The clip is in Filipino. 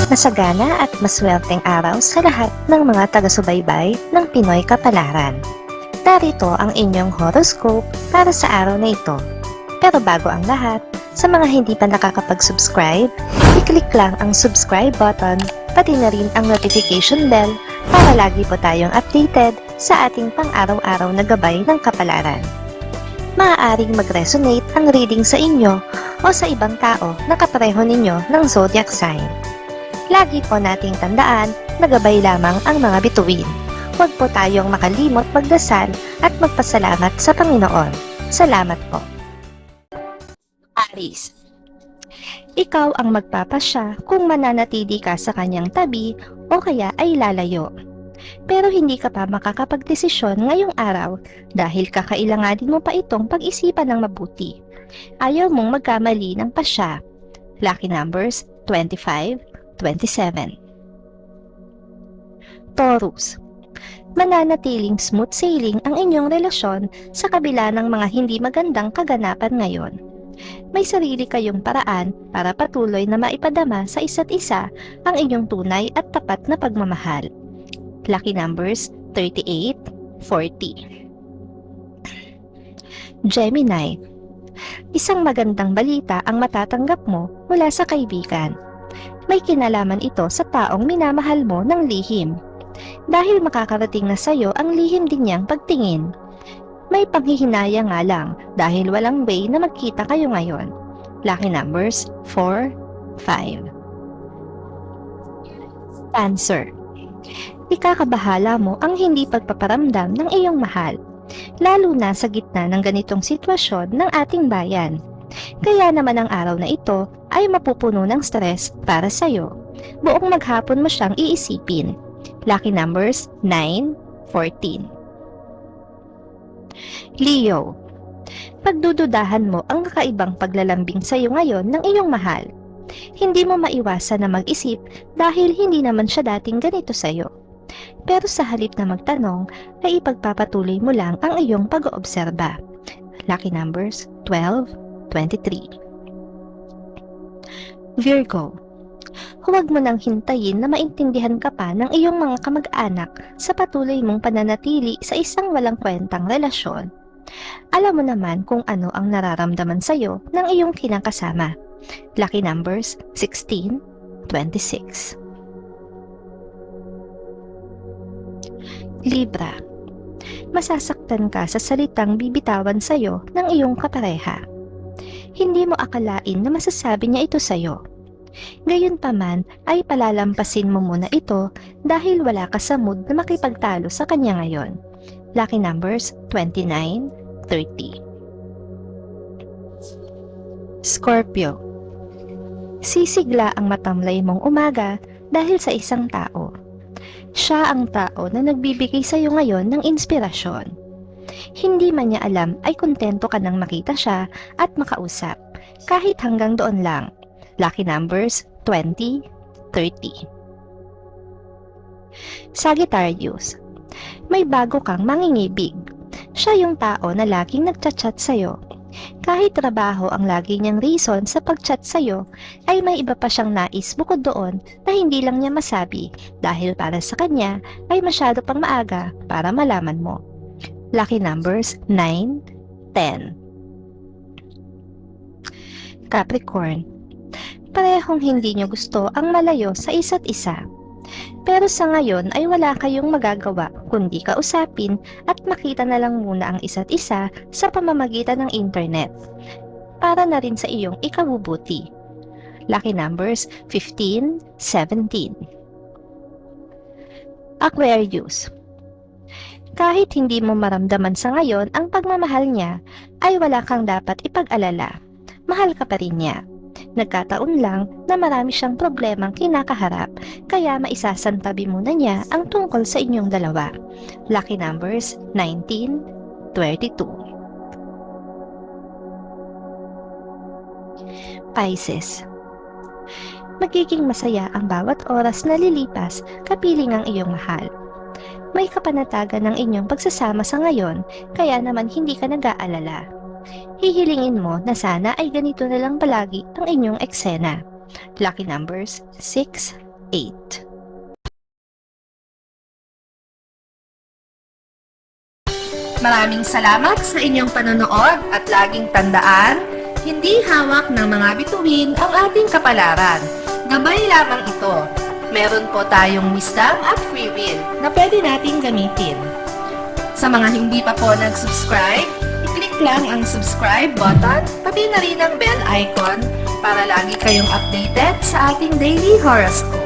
Masagana at maswerteng araw sa lahat ng mga taga-subaybay ng Pinoy Kapalaran. Narito ang inyong horoscope para sa araw na ito. Pero bago ang lahat, sa mga hindi pa nakakapag-subscribe, i-click lang ang subscribe button, pati na rin ang notification bell para lagi po tayong updated sa ating pang-araw-araw na gabay ng kapalaran. Maaaring mag-resonate ang reading sa inyo o sa ibang tao na kapareho ninyo ng zodiac sign. Lagi po nating tandaan na gabay lamang ang mga bituin. Huwag po tayong makalimot magdasal at magpasalamat sa Panginoon. Salamat po. Aries, ikaw ang magpapasya kung mananatili ka sa kanyang tabi o kaya ay lalayo. Pero hindi ka pa makakapagdesisyon ngayong araw dahil kakailanganin mo pa itong pag-isipan ng mabuti. Ayaw mong magkamali ng pasya. Lucky numbers 25, 27. Taurus, mananatiling smooth sailing ang inyong relasyon sa kabila ng mga hindi magandang kaganapan ngayon. May sarili kayong paraan para patuloy na maipadama sa isa't isa ang inyong tunay at tapat na pagmamahal. Lucky numbers 38, 40. Gemini, isang magandang balita ang matatanggap mo mula sa kaibigan. May kinalaman ito sa taong minamahal mo ng lihim. Dahil makakarating na sayo ang lihim din niyang pagtingin. May panghihinaya nga lang dahil walang way na magkita kayo ngayon. Lucky numbers 4, 5. Cancer, ikakabahala mo ang hindi pagpaparamdam ng iyong mahal, lalo na sa gitna ng ganitong sitwasyon ng ating bayan. Kaya naman ang araw na ito ay mapupuno ng stress para sa'yo. Buong maghapon mo siyang iisipin. Lucky numbers 9, 14. Leo, pagdududahan mo ang kakaibang paglalambing sa'yo ngayon ng iyong mahal. Hindi mo maiwasan na mag-isip dahil hindi naman siya dating ganito sa'yo. Pero sa halip na magtanong, ay ipagpapatuloy mo lang ang iyong pag-oobserba. Lucky numbers 12, 23. Virgo, huwag mo nang hintayin na maintindihan ka pa ng iyong mga kamag-anak sa patuloy mong pananatili sa isang walang kwentang relasyon. Alam mo naman kung ano ang nararamdaman sa'yo ng iyong kinakasama. Lucky numbers 16, 26. Libra, masasaktan ka sa salitang bibitawan sa'yo ng iyong kapareha. Hindi mo akalain na masasabi niya ito sa'yo. Gayunpaman ay palalampasin mo muna ito dahil wala ka sa mood na makipagtalo sa kanya ngayon. Lucky numbers 29, 30. Scorpio, sisigla ang matamlay mong umaga dahil sa isang tao. Siya ang tao na nagbibigay sa iyo ngayon ng inspirasyon. Hindi man niya alam ay kontento ka nang makita siya at makausap, kahit hanggang doon lang. Lucky numbers 20, 30. Sagittarius, may bago kang mangingibig. Siya yung tao na laging nagchat-chat sa'yo. Kahit trabaho ang lagi niyang reason sa pag-chat sa'yo, ay may iba pa siyang nais bukod doon na hindi lang niya masabi dahil para sa kanya ay masyado pang maaga para malaman mo. Lucky numbers 9, 10. Capricorn, parehong hindi niyo gusto ang malayo sa isa't isa. Pero sa ngayon ay wala kayong magagawa kundi kausapin at makita na lang muna ang isa't isa sa pamamagitan ng internet para na rin sa iyong ikabubuti. Lucky numbers 15, 17. Aquarius, kahit hindi mo maramdaman sa ngayon ang pagmamahal niya, ay wala kang dapat ipag-alala. Mahal ka pa rin niya. Nagkataon lang na marami siyang problemang kinakaharap, kaya maisasantabi muna niya ang tungkol sa inyong dalawa. Lucky numbers 19, 32. Pisces, magiging masaya ang bawat oras na lilipas kapiling ang iyong mahal. May kapanatagan ng inyong pagsasama sa ngayon, kaya naman hindi ka nag-aalala. Hihilingin mo na sana ay ganito na lang palagi ang inyong eksena. Lucky numbers 6, 8. Maraming salamat sa inyong panonood at laging tandaan, hindi hawak ng mga bituin ang ating kapalaran. Gabay lamang ito. Meron po tayong wisdom at free will na pwede nating gamitin. Sa mga hindi pa po nag-subscribe, i-click lang ang subscribe button, pati na rin ang bell icon para lagi kayong updated sa ating daily horoscope.